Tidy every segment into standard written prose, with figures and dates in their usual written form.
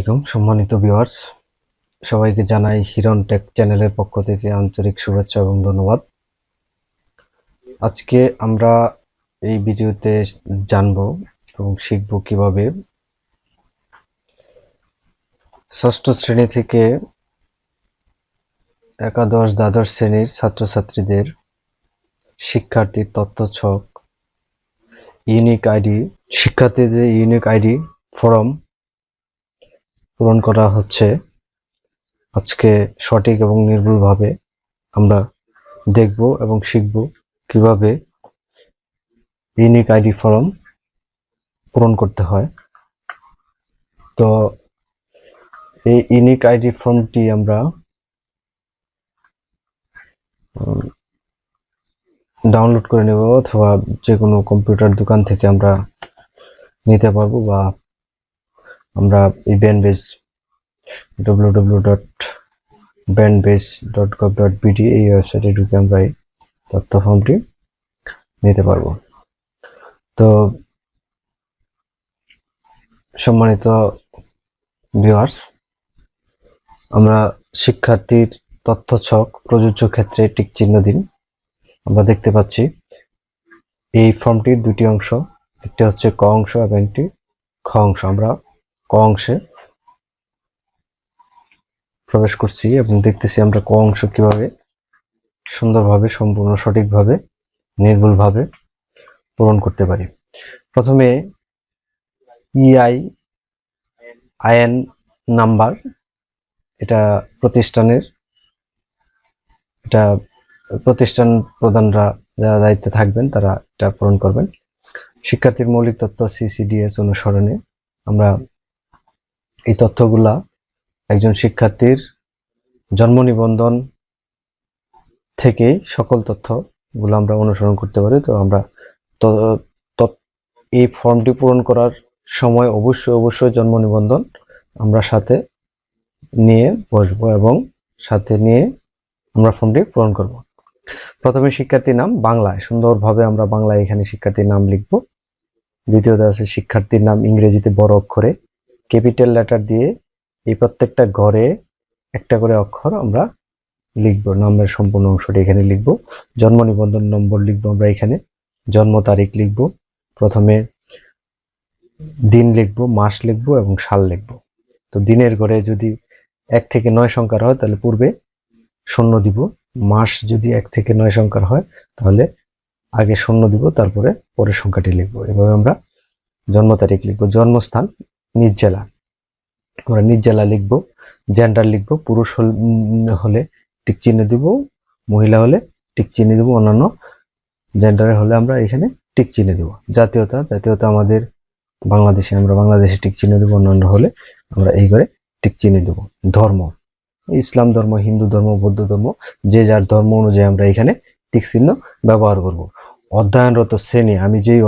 আলাইকুম সম্মানিত ভিউয়ার্স, সবাইকে জানাই হিরন টেক চ্যানেলের পক্ষ থেকে আন্তরিক শুভেচ্ছা এবং ধন্যবাদ। আজকে আমরা এই ভিডিওতে জানব এবং শিখব কিভাবে ষষ্ঠ শ্রেণী থেকে একাদশ দ্বাদশ শ্রেণীর ছাত্রছাত্রীদের শিক্ষার্থীর তথ্যছক শিক্ষার্থীদের ইউনিক আইডি ফর্ম পূরণ করা হচ্ছে। আজকে সঠিক এবং নির্ভুলভাবে আমরা দেখব এবং শিখব কিভাবে ইউনিক আইডি ফর্ম পূরণ করতে হয়। তো এই ইউনিক আইডি ফর্মটি আমরা ডাউনলোড করে নেব অথবা যে কোনো কম্পিউটার দোকান থেকে আমরা নিতে পারবো, বা আমরা এই ব্যান্ডবেজ www.bandbase.gov.bd এই ওয়েবসাইটে ঢুকে আমরা এই তথ্য ফর্মটি নিতে পারবো। তো সম্মানিত ভিউয়ার্স, আমরা শিক্ষার্থীর তথ্যছক প্রযোজ্য ক্ষেত্রে টিক চিহ্ন দিন। আমরা দেখতে পাচ্ছি এই ফর্মটির দুটি অংশ, একটি হচ্ছে ক অংশ এবং একটি খ অংশ। আমরা ক অংশে প্রবেশ করছি এবং দেখতেছি আমরা ক অংশ কিভাবে সুন্দরভাবে, সম্পূর্ণ সঠিকভাবে, নির্ভুলভাবে পূরণ করতে পারি। প্রথমে আইএন নাম্বার, এটা প্রতিষ্ঠান প্রধানরা যারা দায়িত্বে থাকবেন তারা এটা পূরণ করবেন। শিক্ষার্থীর মৌলিক তথ্য সিসিডিএস অনুসরণে আমরা এই তথ্যগুলা একজন শিক্ষার্থীর জন্ম নিবন্ধন থেকে সকল তথ্যগুলো আমরা অনুসরণ করতে পারি। তো আমরা এই ফর্মটি পূরণ করার সময় অবশ্যই জন্ম নিবন্ধন আমরা সাথে নিয়ে বসবো এবং সাথে নিয়ে আমরা ফর্মটি পূরণ করব। প্রথমে শিক্ষার্থীর নাম বাংলায় সুন্দরভাবে আমরা বাংলায় এখানে শিক্ষার্থীর নাম লিখব। দ্বিতীয়ত আছে শিক্ষার্থীর নাম ইংরেজিতে বড় অক্ষরে ক্যাপিটাল লেটার দিয়ে এই প্রত্যেকটা ঘরে একটা করে অক্ষর আমরা লিখব। নামের সম্পূর্ণ অংশটি এখানে লিখব। জন্ম নিবন্ধন নম্বর লিখব আমরা এখানে, জন্ম তারিখ লিখব, প্রথমে দিন লিখব, মাস লিখব এবং সাল লিখব। তো দিনের ঘরে যদি 1 থেকে 9 সংখ্যার হয় তাহলে পূর্বে 0 দিব। মাস যদি 1 থেকে 9 সংখ্যার হয় তাহলে আগে 0 দিব, তারপরে পরের সংখ্যাটি লিখব। এভাবে আমরা জন্ম তারিখ লিখব। জন্মস্থান নিজ জেলা, আমরা নিজ জেলা লিখব। জেন্ডার লিখব, পুরুষ হলে টিক চিহ্ন দিব, মহিলা হলে টিক চিহ্ন দিব, অন্যান্য জেন্ডারে হলে আমরা এখানে টিক চিহ্ন দিব। জাতীয়তা আমাদের বাংলাদেশে, আমরা বাংলাদেশে টিক চিহ্ন দিব, অন্যান্য হলে আমরা এই করে টিক চিহ্ন দেব। ধর্ম ইসলাম ধর্ম, হিন্দু ধর্ম, বৌদ্ধ ধর্ম, যে যার ধর্ম অনুযায়ী আমরা এখানে টিক চিহ্ন ব্যবহার করব। অধ্যয়নরত শ্রেণী, আমি যেই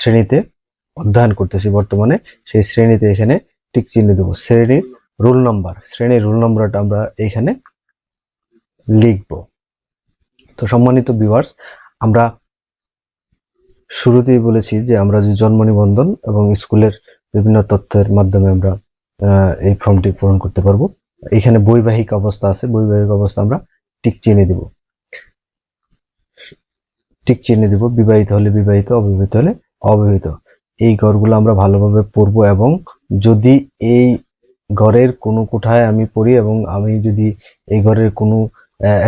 শ্রেণীতে অধ্যয়ন করতেছি বর্তমানে সেই শ্রেণীতে এখানে টিক চিহ্ন দেব। শ্রেণীর রোল নাম্বারটা আমরা এখানে লিখব। তো সম্মানিত ভিউয়ার্স, আমরা শুরুতেই বলেছি যে আমরা যে জন্ম নিবন্ধন এবং স্কুলের বিভিন্ন তথ্যের মাধ্যমে আমরা এই ফর্মটি পূরণ করতে পারবো। এখানে বৈবাহিক অবস্থা আছে, বৈবাহিক অবস্থা আমরা টিক চিহ্ন দিব। বিবাহিত হলে বিবাহিত, অবিবাহিত হলে অবিবাহিত। এই ঘরগুলো আমরা ভালোভাবে পড়ব এবং যদি এই ঘরের কোনো কোঠায় আমি পড়ি এবং আমি যদি এই ঘরের কোনো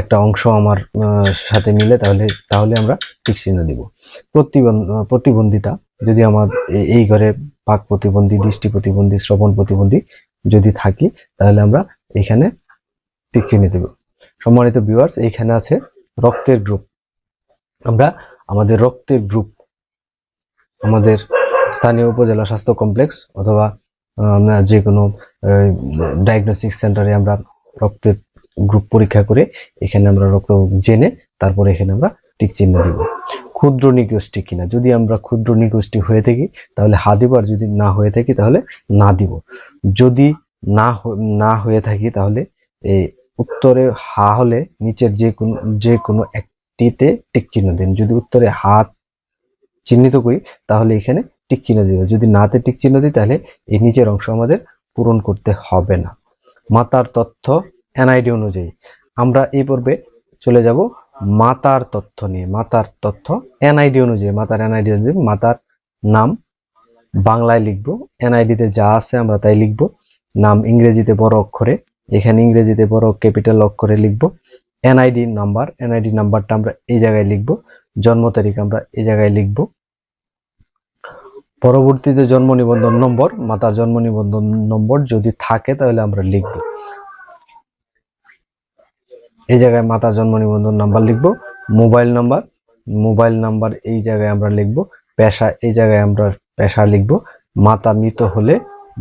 একটা অংশ আমার সাথে মিলে তাহলে আমরা টিক চিহ্ন দিব। প্রতিবন্ধিতা, যদি আমার এই ঘরে বাক প্রতিবন্ধী, দৃষ্টি প্রতিবন্ধী, শ্রবণ প্রতিবন্ধী যদি থাকি তাহলে আমরা এখানে টিক চিহ্ন দেব। সম্মানিত ভিউয়ার্স, এইখানে আছে রক্তের গ্রুপ। আমরা আমাদের রক্তের গ্রুপ আমাদের স্থানীয় উপজেলা স্বাস্থ্য কমপ্লেক্স অথবা যে কোনো ডায়াগনস্টিক সেন্টারে আমরা রক্তের গ্রুপ পরীক্ষা করে এখানে আমরা রক্ত জেনে তারপরে এখানে আমরা টিক চিহ্ন দিব। ক্ষুদ্র নিগোষ্ঠী কিনা, যদি আমরা ক্ষুদ্র নিগোষ্ঠী হয়ে থাকি তাহলে হা দিব, আর যদি না হয়ে থাকি তাহলে না দিব। যদি না হয়ে থাকি তাহলে এই উত্তরে হা হলে নিচের যে কোনো একটিতে টিক চিহ্ন দিন। যদি উত্তরে হাত চিহ্নিত করি তাহলে এখানে টিক চিহ্ন দিব। যদি নাতে টিক চিহ্ন দিই তাহলে এই নিচের অংশ আমাদের পূরণ করতে হবে না। মাতার তথ্য এনআইডি অনুযায়ী। আমরা এই পর্বে চলে যাব মাতার তথ্য নিয়ে। মাতার তথ্য এনআইডি অনুযায়ী। মাতার এনআইডি অনুযায়ী মাতার নাম বাংলায় লিখব, এনআইডিতে যা আছে আমরা তাই লিখব। নাম ইংরেজিতে বড় অক্ষরে, এখানে ইংরেজিতে বড় ক্যাপিটাল অক্ষরে লিখব। এনআইডি নাম্বারটা আমরা এই জায়গায় লিখব। জন্ম তারিখ আমরা এই জায়গায় লিখব। পরবর্তীতে জন্ম নিবন্ধন নম্বর, মাতার জন্ম নিবন্ধন নম্বর যদি থাকে তাহলে আমরা লিখব। এই জায়গায় মাতার জন্ম নিবন্ধন নাম্বার লিখব। মোবাইল নাম্বার এই জায়গায় আমরা লিখব। পেশা এই জায়গায় আমরা পেশা লিখব। মাতা মৃত হলে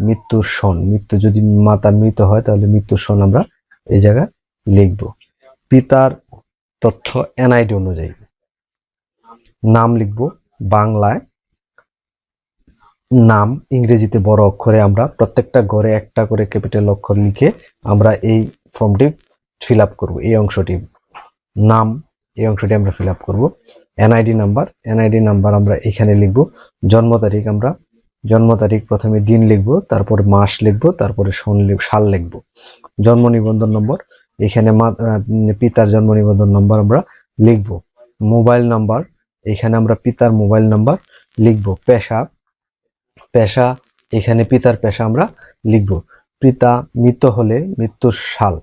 মৃত্যুর সন, যদি মাতা মৃত হয় তাহলে মৃত্যুর সন আমরা এই জায়গায় লিখব। পিতার তথ্য এনআইডি অনুযায়ী। নাম লিখব বাংলায়, নাম ইংরেজিতে বড় অক্ষরে, আমরা প্রত্যেকটা ঘরে একটা করে ক্যাপিটাল অক্ষর লিখে আমরা এই ফর্মটি ফিল আপ করবো। এই অংশটি নাম, এই অংশটি আমরা ফিল আপ করবো। এনআইডি নাম্বার আমরা এখানে লিখব। জন্ম তারিখ আমরা প্রথমে দিন লিখব, তারপরে মাস লিখব, তারপরে সাল লিখব। জন্ম নিবন্ধন নম্বর এখানে পিতার জন্ম নিবন্ধন নম্বর আমরা লিখব। মোবাইল নাম্বার এখানে আমরা পিতার মোবাইল নাম্বার লিখব। পেশা এখানে পিতার পেশা আমরা লিখব। পিতা মৃত হলে মৃত্যুর সাল,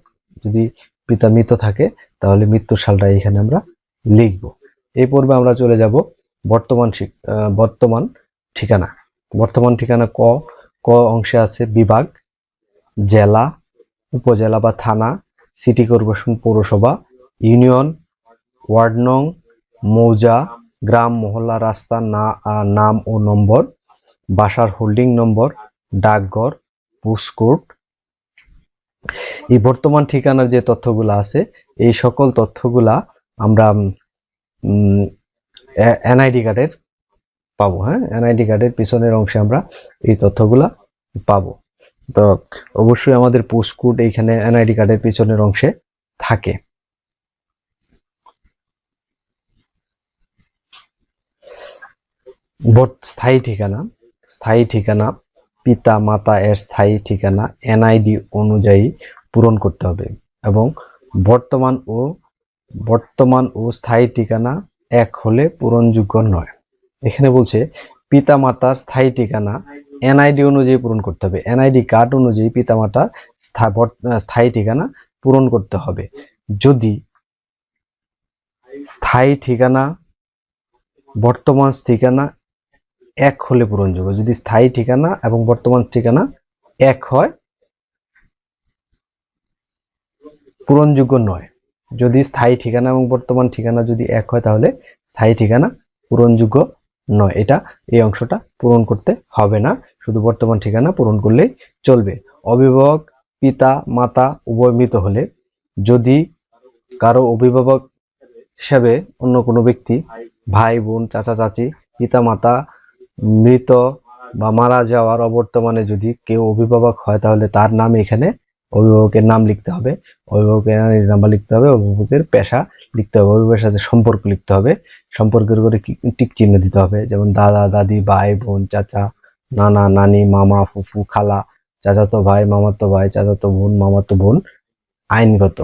যদি পিতা মৃত থাকে তাহলে মৃত্যুর সালটা এখানে আমরা লিখব। এই পর্বে আমরা চলে যাব বর্তমান ঠিকানা। বর্তমান ঠিকানা ক অংশে আছে বিভাগ, জেলা, উপজেলা বা থানা, সিটি কর্পোরেশন, পৌরসভা, ইউনিয়ন, ওয়ার্ড নং, মৌজা, গ্রাম, মহল্লা, রাস্তা, নাম ও নম্বর, বাসার হোল্ডিং নম্বর, ডাকঘর, পোস্টকোড। এই বর্তমান ঠিকানার যে তথ্যগুলো আছে এই সকল তথ্যগুলা আমরা এনআইডি কার্ডের পাবো। হ্যাঁ, এনআইডি কার্ডের পিছনের অংশে আমরা এই তথ্যগুলা পাবো। তো অবশ্যই আমাদের পোস্টকোড এইখানে এনআইডি কার্ডের পিছনের অংশে থাকে। স্থায়ী ঠিকানা পিতা মাতা এর স্থায়ী ঠিকানা এনআইডি অনুযায়ী পূরণ করতে হবে এবং বর্তমান ও স্থায়ী ঠিকানা এক হলে পূরণযোগ্য নয়। এখানে বলছে পিতা মাতার স্থায়ী ঠিকানা এনআইডি অনুযায়ী পূরণ করতে হবে। এনআইডি কার্ড অনুযায়ী পিতা মাতার স্থায়ী ঠিকানা পূরণ করতে হবে। যদি স্থায়ী ঠিকানা বর্তমান ঠিকানা এক হলে পূরণযোগ্য, যদি স্থায়ী ঠিকানা এবং বর্তমান ঠিকানা এক হয় পূরণযোগ্য নয়। যদি স্থায়ী ঠিকানা এবং বর্তমান ঠিকানা যদি এক হয় তাহলে স্থায়ী ঠিকানা পূরণযোগ্য নয়। এই অংশটা পূরণ করতে হবে না, শুধু বর্তমান ঠিকানা পূরণ করলেই চলবে। অভিভাবক পিতা মাতা উভয় মৃত হলে, যদি কারো অভিভাবক হিসাবে অন্য কোনো ব্যক্তি, ভাই বোন, চাচা চাচি, পিতা মাতা মৃত বা মারা যাওয়ার অবর্তমানে যদি কেউ অভিভাবক হয় তাহলে তার নাম এখানে অভিভাবকের নাম লিখতে হবে, অভিভাবকের নাম্বার লিখতে হবে, অভিভাবকের পেশা লিখতে হবে, অভিভাবকের সাথে সম্পর্ক লিখতে হবে, সম্পর্কের উপরে টিক চিহ্ন দিতে হবে, যেমন দাদা দাদি, ভাই বোন, চাচা, নানা নানি, মামা ফুফু, খালা, চাচাতো ভাই, মামাতো ভাই, চাচাতো বোন, মামাতো বোন, আইনগত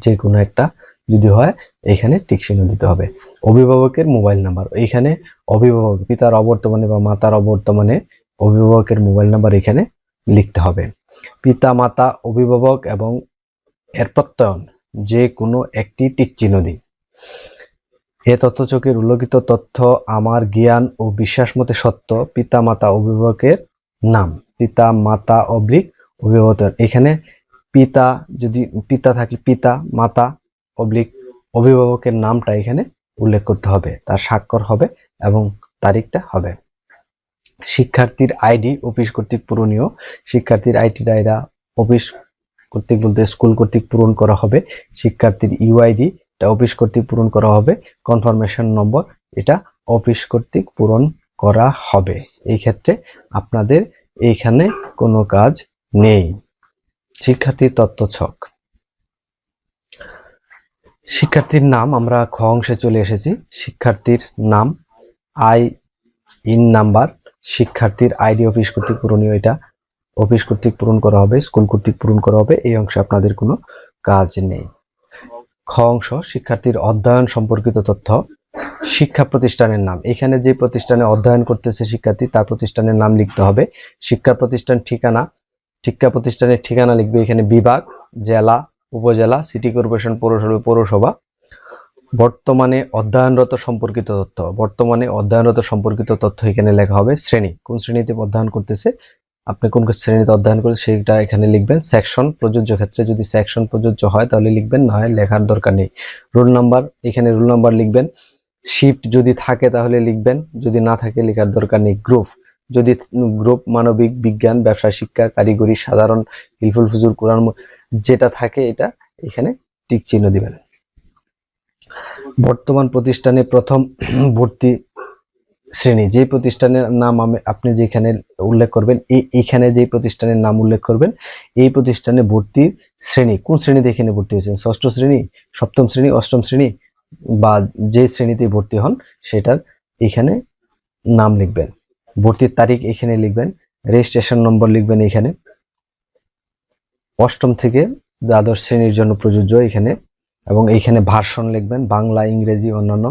যে কোনো একটা যদি হয় এখানে টিক চিহ্ন দিতে হবে। অভিভাবকের মোবাইল নাম্বার, এখানে অভিভাবক পিতার অবর্তমানে বা মাতার অবর্তমানে অভিভাবকের মোবাইল নাম্বার এখানে লিখতে হবে। পিতা মাতা অভিভাবক এবং এর প্রত্যয়ন যে কোনো একটি টিক চিহ্ন দিই। এ তথ্যচকের উল্লেখিত তথ্য আমার জ্ঞান ও বিশ্বাস মতে সত্য। পিতা মাতা অভিভাবকের নাম, পিতা মাতা অভিভাবক। এখানে পিতা যদি পিতা থাকে পিতা, মাতা অভিভাবকের নামটা এখানে উল্লেখ করতে হবে, তার স্বাক্ষর হবে এবং তারিখটা হবে। শিক্ষার্থীর আইডি অফিস কর্তৃক পূরণীয়। শিক্ষার্থীর আইডিটা অফিস কর্তৃক বলতে স্কুল কর্তৃক পূরণ করা হবে। শিক্ষার্থীর ইউআইডি এটা অফিস কর্তৃক পূরণ করা হবে। কনফার্মেশন নম্বর এটা অফিস কর্তৃক পূরণ করা হবে। এই ক্ষেত্রে আপনাদের এইখানে কোনো কাজ নেই। শিক্ষার্থীর তথ্যছক। শিক্ষার্থীর নাম আমরা খ অংশে চলে এসেছি। শিক্ষার্থীর নাম, ইন নাম্বার, শিক্ষার্থীর আইডি অফিস কর্তৃক পূরণীয়, এটা অফিস কর্তৃক পূরণ করা হবে, স্কুল কর্তৃক পূরণ করা হবে, এই অংশে আপনাদের কোনো কাজ নেই। খ অংশ শিক্ষার্থীর অধ্যয়ন সম্পর্কিত তথ্য। শিক্ষা প্রতিষ্ঠানের নাম, এখানে যে প্রতিষ্ঠানে অধ্যয়ন করতেছে শিক্ষার্থী তার প্রতিষ্ঠানের নাম লিখতে হবে। শিক্ষা প্রতিষ্ঠান ঠিকানা, শিক্ষা প্রতিষ্ঠানের ঠিকানা লিখবে এখানে বিভাগ, জেলা, উপজেলা, সিটি কর্পোরেশন, পৌরসভা। বর্তমানে অধ্যয়নরত সম্পর্কিত তথ্য, বর্তমানে অধ্যয়নরত সম্পর্কিত তথ্য এখানে লেখা হবে। শ্রেণী, কোন শ্রেণীতে অধ্যয়ন করতেছে, আপনি কোন শ্রেণীতে অধ্যয়ন করছেন সেটা এখানে লিখবেন। সেকশন, প্রযোজ্য ক্ষেত্রে যদি সেকশন প্রযোজ্য হয় তাহলে লিখবেন, না হয় লেখার দরকার নেই। রোল নাম্বার, এখানে রোল নাম্বার লিখবেন। শিফট যদি থাকে তাহলে লিখবেন, যদি না থাকে লেখার দরকার নেই। গ্রুপ, যদি গ্রুপ মানবিক, বিজ্ঞান, ব্যবসা, শিক্ষা, কারিগরি, সাধারণ, হিলফুল ফুজুল, কোরআন, যেটা থাকে এটা এখানে টিক চিহ্ন দিবেন। বর্তমান প্রতিষ্ঠানে প্রথম ভর্তি শ্রেণী, যে প্রতিষ্ঠানের নাম আপনি যেখানে উল্লেখ করবেন, এইখানে যে প্রতিষ্ঠানের নাম উল্লেখ করবেন, এই প্রতিষ্ঠানে ভর্তি শ্রেণী, কোন শ্রেণীতে এখানে ভর্তি হয়েছেন, ষষ্ঠ শ্রেণী, সপ্তম শ্রেণী, অষ্টম শ্রেণী, বা যে শ্রেণীতে ভর্তি হন সেটার এখানে নাম লিখবেন। ভর্তির তারিখ এখানে লিখবেন। রেজিস্ট্রেশন নম্বর লিখবেন এখানে। অষ্টম থেকে দ্বাদশ শ্রেণীর জন্য প্রযোজ্য এখানে, এবং এইখানে ভার্সন লিখবেন, বাংলা, ইংরেজি, অন্যান্য।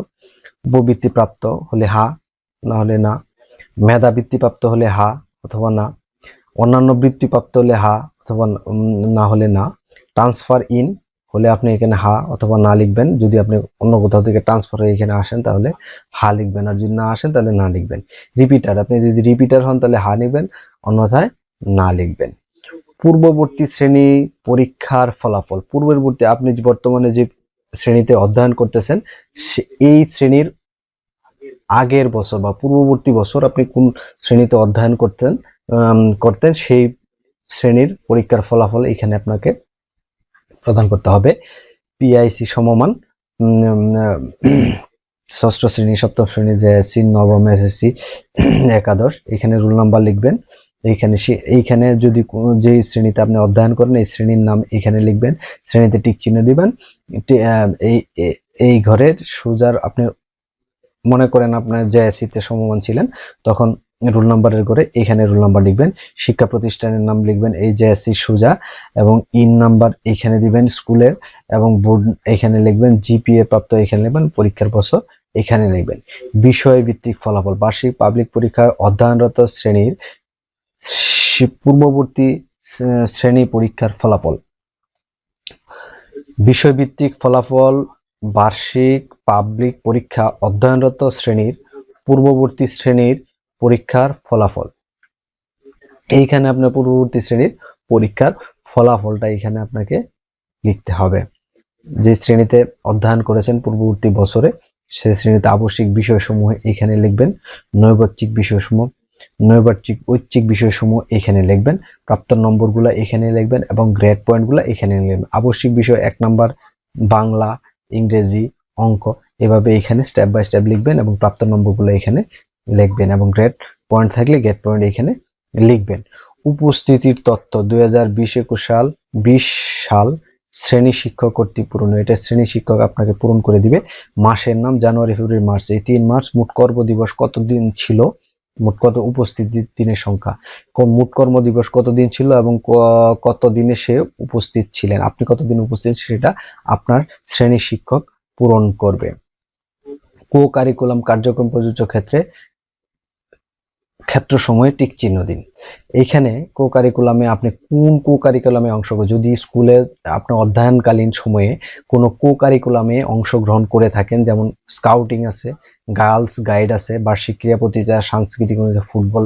উপবৃত্তিপ্রাপ্ত হলে হা, না হলে না। মেধা বৃত্তিপ্রাপ্ত হলে হা অথবা না। অন্যান্য বৃত্তিপ্রাপ্ত হলে হা অথবা না হলে না। ট্রান্সফার ইন হলে আপনি এখানে হা অথবা না লিখবেন। যদি আপনি অন্য কোথাও থেকে ট্রান্সফার হয়ে এখানে আসেন তাহলে হা লিখবেন, আর যদি না আসেন তাহলে না লিখবেন। রিপিটার, আপনি যদি রিপিটার হন তাহলে হা লিখবেন, অন্যথায় না লিখবেন। পূর্ববর্তী শ্রেণী পরীক্ষার ফলাফল, পূর্ববর্তী আপনি বর্তমানে যে শ্রেণীতে অধ্যয়ন করতেছেন এই শ্রেণীর আগের বছর বা পূর্ববর্তী বছর আপনি কোন শ্রেণীতে অধ্যয়ন করতেন সেই শ্রেণীর পরীক্ষার ফলাফল এখানে আপনাকে প্রদান করতে হবে। পিআইসি সমমান ষষ্ঠ শ্রেণী, সপ্তম শ্রেণী, জেএসসি, নবম, এসএসসি, একাদশ, এখানে রোল নাম্বার লিখবেন। এইখানে যদি যে শ্রেণীতে আপনি অধ্যয়ন করেন এই শ্রেণীর নাম এখানে লিখবেন, শ্রেণীতে টিক চিহ্ন দিবেন। এই ঘরের সুজার, আপনি মনে করেন আপনার জেএসসিতে সমমান ছিলেন তখন রোল নাম্বারের ঘরে এখানে রোল নাম্বার লিখবেন। শিক্ষা প্রতিষ্ঠানের নাম লিখবেন এই জেএসসি সুজা, এবং ইন নাম্বার এখানে দিবেন স্কুলের, এবং বোর্ড এখানে লিখবেন। জিপিএ প্রাপ্ত এখানে লিখবেন, পরীক্ষার বছর এখানে লিখবেন। বিষয় ভিত্তিক ফলাফল, বার্ষিক পাবলিক পরীক্ষায় অধ্যয়নরত শ্রেণীর পূর্ববর্তী শ্রেণী পরীক্ষার ফলাফল। বিষয়ভিত্তিক ফলাফল, বার্ষিক পাবলিক পরীক্ষা অধ্যয়নরত শ্রেণীর পূর্ববর্তী শ্রেণীর পরীক্ষার ফলাফল। এইখানে আপনার পূর্ববর্তী শ্রেণীর পরীক্ষার ফলাফলটা এখানে আপনাকে লিখতে হবে। যে শ্রেণীতে অধ্যয়ন করেছেন পূর্ববর্তী বছরে সেই শ্রেণীতে আবশ্যিক বিষয়সমূহ এখানে লিখবেন। নৈর্ব্যক্তিক বিষয়সমূহ, নৈর্ব্যক্তিক ঐচ্ছিক বিষয়সমূহ এখানে লিখবেন। প্রাপ্ত নম্বরগুলো এখানে লিখবেন এবং গ্রেড পয়েন্টগুলো এখানে লিখবেন। আবশ্যিক বিষয় 1 নাম্বার বাংলা, ইংরেজি, অঙ্ক, এভাবে এখানে স্টেপ বাই স্টেপ লিখবেন এবং প্রাপ্ত নম্বরগুলো এখানে লিখবেন, এবং গ্রেড পয়েন্ট থাকলে গ্রেড পয়েন্ট এখানে লিখবেন। উপস্থিতির তথ্য 2020 সাল শ্রেণী শিক্ষক কর্তৃক পূরণ, এটা শ্রেণী শিক্ষক আপনাকে পূরণ করে দিবে। মাসের নাম জানুয়ারি, ফেব্রুয়ারি, মার্চ, এই 3 মাস। মোট কর্মদিবস কতদিন ছিল, মোট কত উপস্থিত দিনের সংখ্যা, মোট কর্মদিবস কতদিন ছিল এবং কত দিনে সে উপস্থিত ছিলেন, আপনি কতদিন উপস্থিত সেটা আপনার শ্রেণী শিক্ষক পূরণ করবে। কো কারিকুলাম কার্যক্রম প্রযোজ্য ক্ষেত্র সময়ে টিক চিহ্ন দিন। এইখানে কো কারিকুলামে আপনি কোন কো কারিকুলামে অংশগ্রহণ, যদি স্কুলে আপনি অধ্যয়নকালীন সময়ে কোনো কো কারিকুলামে অংশগ্রহণ করে থাকেন, যেমন স্কাউটিং আছে, গার্লস গাইড আছে, বার্ষিক ক্রীড়া প্রতিযোগিতা, সাংস্কৃতিক ফুটবল,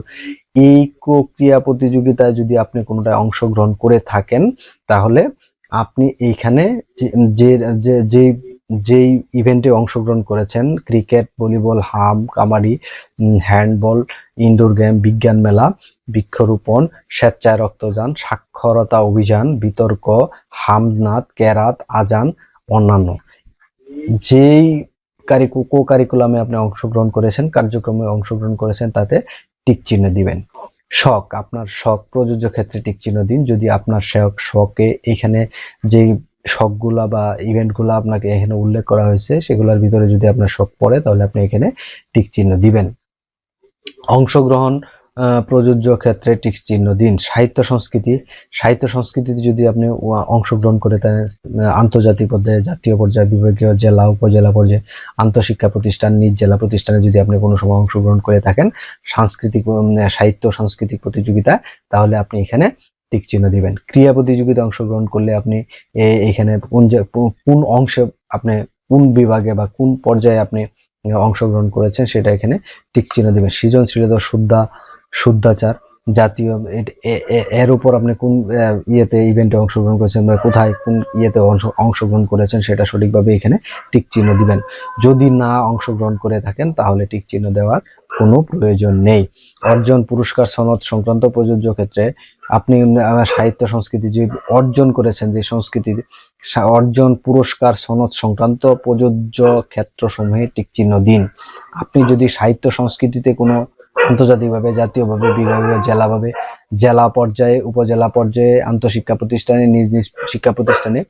এই কো ক্রীড়া প্রতিযোগিতায় যদি আপনি কোনোটায় অংশগ্রহণ করে থাকেন তাহলে আপনি এইখানে যেই ইভেন্টে অংশগ্রহণ করেছেন, ক্রিকেট, ভলিবল, হাম, কাবাডি, হ্যান্ডবল, ইনডোর গেম, বিজ্ঞান মেলা, বৃক্ষরোপণ, স্বেচ্ছায় রক্তদান, সাক্ষরতা অভিযান, বিতর্ক, হামদনাদ, কেরাত, আজান, অন্যান্য, যেই কো কারিকুলামে আপনি অংশগ্রহণ করেছেন, কার্যক্রমে অংশগ্রহণ করেছেন, তাতে টিক চিহ্ন দিবেন। শখ, আপনার শখ প্রযোজ্য ক্ষেত্রে টিক চিহ্ন দিন। যদি আপনার শখে এখানে যে শখগুলা বা ইভেন্টগুলা আপনাকে এখানে উল্লেখ করা হয়েছে সেগুলোর ভিতরে যদি আপনার শখ পড়ে তাহলে আপনি এখানে টিক চিহ্ন দিবেন। অংশগ্রহণ প্রযোজ্য ক্ষেত্রে টিক চিহ্ন দিন। সাহিত্য সংস্কৃতিতে যদি আপনি অংশগ্রহণ করে থাকেন, আন্তর্জাতিক পর্যায়ে, জাতীয় পর্যায়ে, বিভাগীয়, জেলা, উপজেলা পর্যায়ে, আন্তঃশিক্ষা প্রতিষ্ঠান, নিজ জেলা প্রতিষ্ঠানে যদি আপনি কোনো সময় অংশগ্রহণ করে থাকেন সাহিত্য সাংস্কৃতিক প্রতিযোগিতা, তাহলে আপনি এখানে টিক চিহ্ন দিবেন। ক্রীড়া প্রতিযোগিতা অংশগ্রহণ করলে আপনি এখানে কোন অংশে আপনি কোন বিভাগে বা কোন পর্যায়ে আপনি অংশগ্রহণ করেছেন সেটা এখানে টিক চিহ্ন দিবেন। সৃজনশীলতা, শুদ্ধাচার, জাতীয়, এর উপর আপনি কোন ইভেন্টে অংশগ্রহণ করেছেন বা কোথায় কোন অংশগ্রহণ করেছেন সেটা সঠিকভাবে এখানে টিক চিহ্ন দিবেন। যদি না অংশগ্রহণ করে থাকেন তাহলে টিক চিহ্ন দেওয়ার কোনো প্রয়োজন নেই। অর্জন, পুরস্কার, সনদ সংক্রান্ত প্রযোজ্য ক্ষেত্রে আপনি সাহিত্য সংস্কৃতি যে অর্জন করেছেন, যে সংস্কৃতি অর্জন, পুরস্কার, সনদ সংক্রান্ত প্রযোজ্য ক্ষেত্রসমূহে টিক চিহ্ন দিন। আপনি যদি সাহিত্য সংস্কৃতিতে কোনো আন্তর্জাতিকভাবে, জাতীয়ভাবে, বিভাগীয়, জেলা পর্যায়ে, উপজেলা পর্যায়ে, আন্তঃশিক্ষা প্রতিষ্ঠানে, নিজ নিজ শিক্ষা প্রতিষ্ঠানে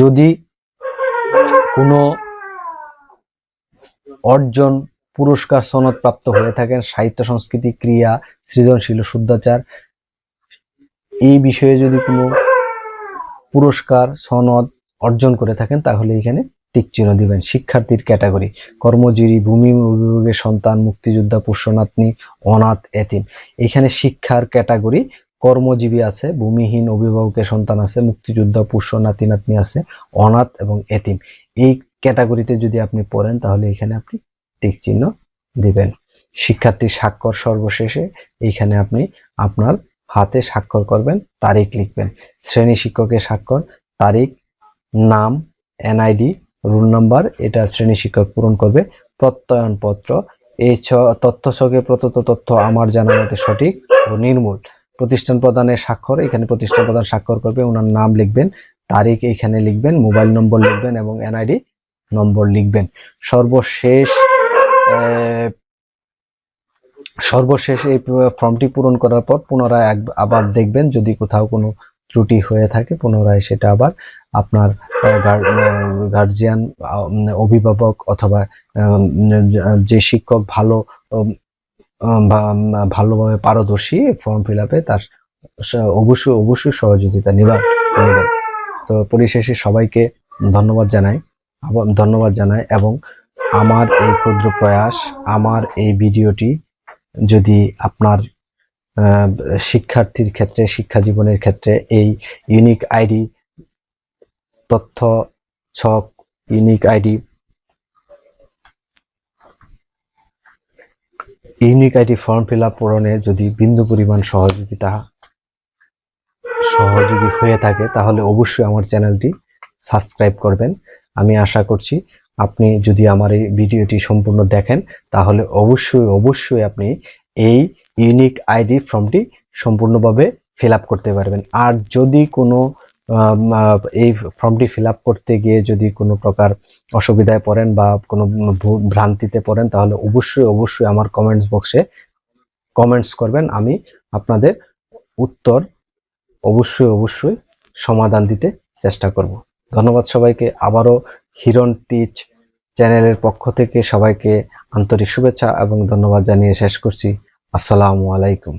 যদি কোনো অর্জন, পুরস্কার, সনদ প্রাপ্ত হয়ে থাকেন সাহিত্য সংস্কৃতি, ক্রিয়া, সৃজনশীল, শুদ্ধাচার এই বিষয়ে যদি কোনো পুরস্কার, সনদ অর্জন করে থাকেন তাহলে এখানে টিক চিহ্ন দিবেন। শিক্ষার্থীর ক্যাটাগরি: কর্মজীবী, ভূমি অভিভাবকের সন্তান, মুক্তিযোদ্ধা, পোষ্যনাতনী, অনাথ, এতিম। এখানে শিক্ষার ক্যাটাগরি কর্মজীবী আছে, ভূমিহীন অভিভাবকের সন্তান আছে, মুক্তিযোদ্ধা, পোষ্য নাতি নাতনি আছে, অনাথ এবং এতিম। এই ক্যাটাগরিতে যদি আপনি পড়েন তাহলে এখানে আপনি টিক চিহ্ন দিবেন। শিক্ষার্থীর স্বাক্ষর সর্বশেষে এইখানে আপনি আপনার হাতে স্বাক্ষর করবেন, তারিখ লিখবেন। শ্রেণী শিক্ষকের স্বাক্ষর, তারিখ, নাম, এনআইডি, রোল নাম্বার, এটা শ্রেণী শিক্ষক পূরণ করবে। প্রত্যয়নপত্র, এই তথ্য ছকে প্রদত্ত তথ্য আমার জানা মতে সঠিক ও নির্মূল। প্রতিষ্ঠান প্রধানের স্বাক্ষর, এখানে প্রতিষ্ঠান প্রধান স্বাক্ষর করবে, ওনার নাম লিখবেন, তারিখ এখানে লিখবেন, মোবাইল নম্বর লিখবেন এবং এনআইডি নম্বর লিখবেন। সর্বশেষ এই ফর্মটি পূরণ করার পর পুনরায় আবার দেখবেন, যদি কোথাও কোনো ত্রুটি হয়ে থাকে পুনরায় সেটা আবার আপনার গার্জিয়ান, অভিভাবক অথবা যে শিক্ষক ভালোভাবে পারদর্শী ফর্ম ফিল আপে তার অবশ্যই সহযোগিতা নেবেন। তো পরিশেষে সবাইকে ধন্যবাদ জানাই এবং আমার এই ক্ষুদ্র প্রয়াস, আমার এই ভিডিওটি যদি আপনার শিক্ষার্থীর ক্ষেত্রে, শিক্ষা জীবনের ক্ষেত্রে এই ইউনিক আইডি তথ্য ছক, unique ID form fill up পূরণে যদি বিন্দু পরিমাণ সহযোগী হয়ে থাকে তাহলে অবশ্যই আমার চ্যানেলটি সাবস্ক্রাইব করবেন। আমি আশা করছি আপনি যদি আমার এই ভিডিওটি সম্পূর্ণ দেখেন তাহলে অবশ্যই আপনি এই ইউনিক আইডি ফর্মটি সম্পূর্ণভাবে ফিল আপ করতে পারবেন। আর যদি কোনো এই ফর্মটি ফিল আপ করতে গিয়ে যদি কোনো প্রকার অসুবিধায় পড়েন বা কোনো ভ্রান্তিতে পড়েন তাহলে অবশ্যই আমার কমেন্টস বক্সে কমেন্টস করবেন। আমি আপনাদের উত্তর অবশ্যই সমাধান দিতে চেষ্টা করব। ধন্যবাদ সবাইকে। আবারও হিরণ টিচ চ্যানেলের পক্ষ থেকে সবাইকে আন্তরিক শুভেচ্ছা এবং ধন্যবাদ জানিয়ে শেষ করছি। আসসালামু আলাইকুম।